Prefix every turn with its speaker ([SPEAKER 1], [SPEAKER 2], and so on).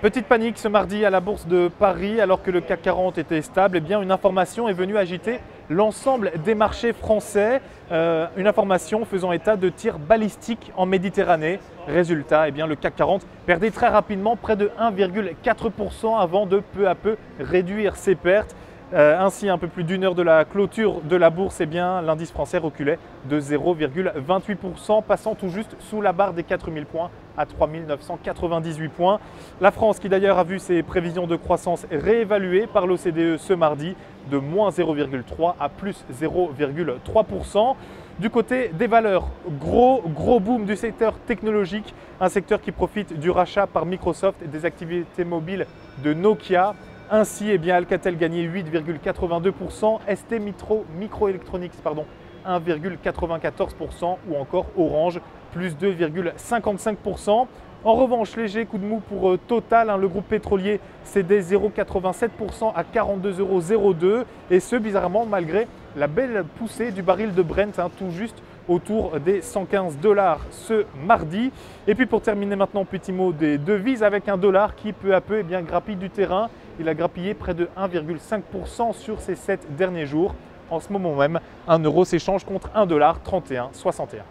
[SPEAKER 1] Petite panique ce mardi à la Bourse de Paris alors que le CAC 40 était stable. Eh bien, une information est venue agiter l'ensemble des marchés français. Une information faisant état de tirs balistiques en Méditerranée. Résultat, eh bien, le CAC 40 perdait très rapidement près de 1,4% avant de peu à peu réduire ses pertes. Ainsi, un peu plus d'une heure de la clôture de la bourse, eh bien, l'indice français reculait de 0,28%, passant tout juste sous la barre des 4000 points à 3998 points. La France, qui d'ailleurs a vu ses prévisions de croissance réévaluées par l'OCDE ce mardi de moins 0,3 à plus 0,3%. Du côté des valeurs, gros boom du secteur technologique, un secteur qui profite du rachat par Microsoft et des activités mobiles de Nokia. Ainsi, eh bien, Alcatel gagnait 8,82%, ST Microelectronics 1,94% ou encore Orange plus 2,55%. En revanche, léger coup de mou pour Total, le groupe pétrolier cédait 0,87% à 42,02 € et ce bizarrement malgré la belle poussée du baril de Brent, tout juste autour des 115 $ ce mardi. Et puis pour terminer maintenant, petit mot des devises avec un dollar qui peu à peu grappille du terrain. Il a grappillé près de 1,5% sur ces 7 derniers jours. En ce moment même, un euro s'échange contre $1,31,61.